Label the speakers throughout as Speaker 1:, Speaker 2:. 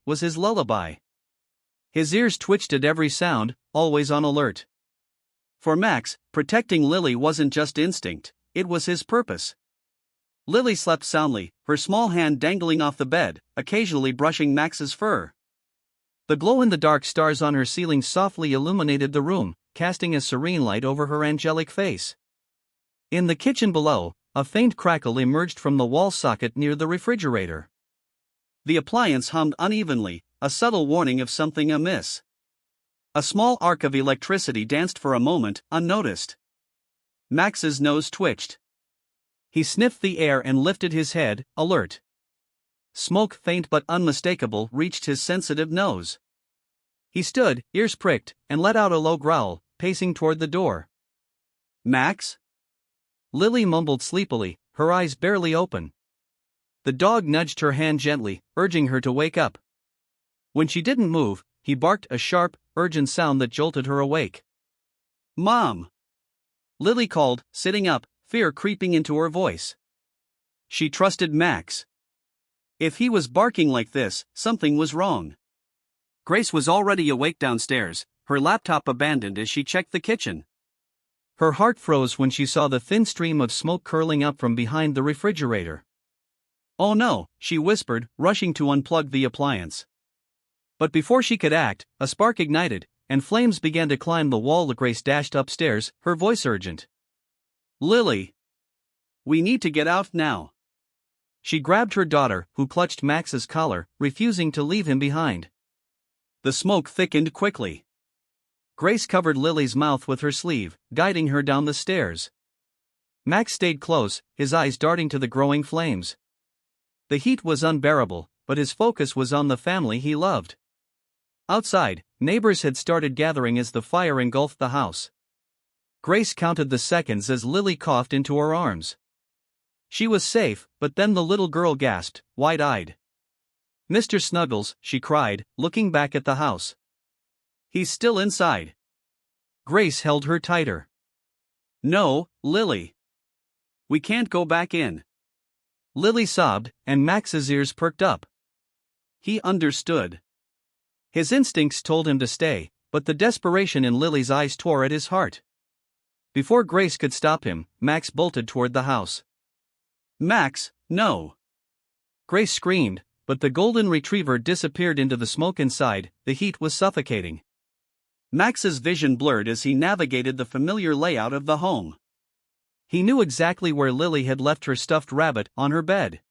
Speaker 1: was his lullaby. His ears twitched at every sound, always on alert. For Max, protecting Lily wasn't just instinct, it was his purpose. Lily slept soundly, her small hand dangling off the bed, occasionally brushing Max's fur. The glow-in-the-dark stars on her ceiling softly illuminated the room, casting a serene light over her angelic face. In the kitchen below, a faint crackle emerged from the wall socket near the refrigerator. The appliance hummed unevenly, a subtle warning of something amiss. A small arc of electricity danced for a moment, unnoticed. Max's nose twitched. He sniffed the air and lifted his head, alert. Smoke, faint but unmistakable, reached his sensitive nose. He stood, ears pricked, and let out a low growl, pacing toward the door. "Max?" Lily mumbled sleepily, her eyes barely open. The dog nudged her hand gently, urging her to wake up. When she didn't move, he barked a sharp, urgent sound that jolted her awake. "Mom!" Lily called, sitting up, fear creeping into her voice. She trusted Max. If he was barking like this, something was wrong. Grace was already awake downstairs, her laptop abandoned as she checked the kitchen. Her heart froze when she saw the thin stream of smoke curling up from behind the refrigerator. "Oh no," she whispered, rushing to unplug the appliance. But before she could act, a spark ignited, and flames began to climb the wall. Grace dashed upstairs, her voice urgent. "Lily! We need to get out now." She grabbed her daughter, who clutched Max's collar, refusing to leave him behind. The smoke thickened quickly. Grace covered Lily's mouth with her sleeve, guiding her down the stairs. Max stayed close, his eyes darting to the growing flames. The heat was unbearable, but his focus was on the family he loved. Outside, neighbors had started gathering as the fire engulfed the house. Grace counted the seconds as Lily coughed into her arms. She was safe, but then the little girl gasped, wide-eyed. "Mr. Snuggles," she cried, looking back at the house. "He's still inside." Grace held her tighter. "No, Lily. We can't go back in." Lily sobbed, and Max's ears perked up. He understood. His instincts told him to stay, but the desperation in Lily's eyes tore at his heart. Before Grace could stop him, Max bolted toward the house. "Max, no!" Grace screamed, but the golden retriever disappeared into the smoke inside. The heat was suffocating. Max's vision blurred as he navigated the familiar layout of the home. He knew exactly where Lily had left her stuffed rabbit, on her bed.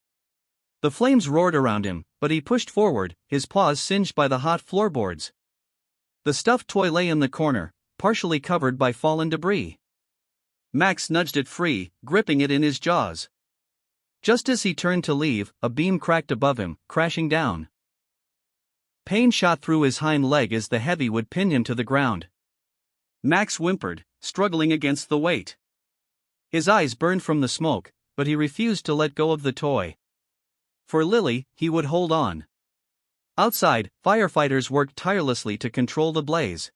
Speaker 1: The flames roared around him, but he pushed forward, his paws singed by the hot floorboards. The stuffed toy lay in the corner, partially covered by fallen debris. Max nudged it free, gripping it in his jaws. Just as he turned to leave, a beam cracked above him, crashing down. Pain shot through his hind leg as the heavy wood pinned him to the ground. Max whimpered, struggling against the weight. His eyes burned from the smoke, but he refused to let go of the toy. For Lily, he would hold on. Outside, firefighters worked tirelessly to control the blaze.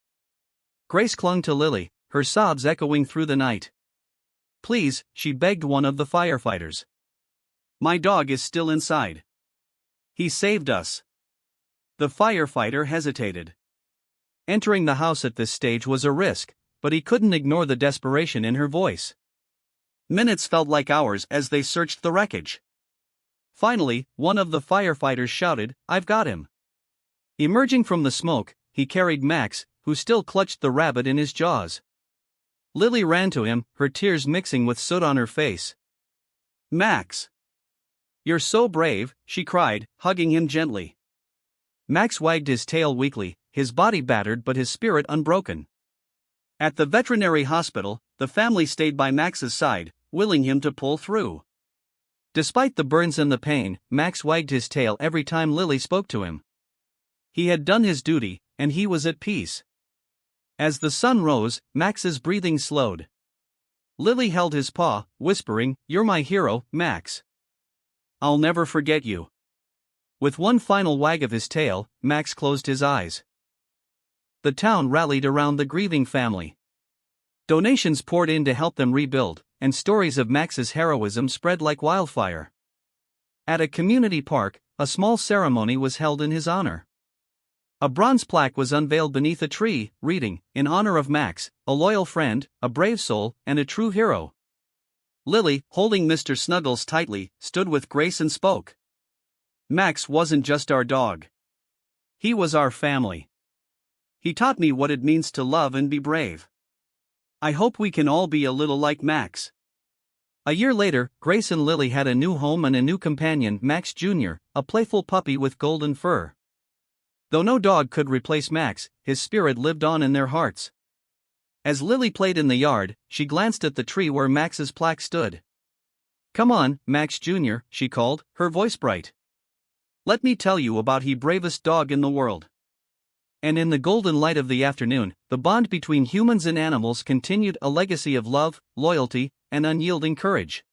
Speaker 1: Grace clung to Lily, her sobs echoing through the night. "Please," she begged one of the firefighters. "My dog is still inside. He saved us." The firefighter hesitated. Entering the house at this stage was a risk, but he couldn't ignore the desperation in her voice. Minutes felt like hours as they searched the wreckage. Finally, one of the firefighters shouted, "I've got him." Emerging from the smoke, he carried Max, who still clutched the rabbit in his jaws. Lily ran to him, her tears mixing with soot on her face. "Max! You're so brave," she cried, hugging him gently. Max wagged his tail weakly, his body battered but his spirit unbroken. At the veterinary hospital, the family stayed by Max's side, willing him to pull through. Despite the burns and the pain, Max wagged his tail every time Lily spoke to him. He had done his duty, and he was at peace. As the sun rose, Max's breathing slowed. Lily held his paw, whispering, "You're my hero, Max. I'll never forget you." With one final wag of his tail, Max closed his eyes. The town rallied around the grieving family. Donations poured in to help them rebuild, and stories of Max's heroism spread like wildfire. At a community park, a small ceremony was held in his honor. A bronze plaque was unveiled beneath a tree, reading, "In honor of Max, a loyal friend, a brave soul, and a true hero." Lily, holding Mr. Snuggles tightly, stood with grace and spoke. "Max wasn't just our dog. He was our family. He taught me what it means to love and be brave. I hope we can all be a little like Max." A year later, Grace and Lily had a new home and a new companion, Max Jr., a playful puppy with golden fur. Though no dog could replace Max, his spirit lived on in their hearts. As Lily played in the yard, she glanced at the tree where Max's plaque stood. "Come on, Max Jr.," she called, her voice bright. "Let me tell you about he bravest dog in the world." And in the golden light of the afternoon, the bond between humans and animals continued, a legacy of love, loyalty, and unyielding courage.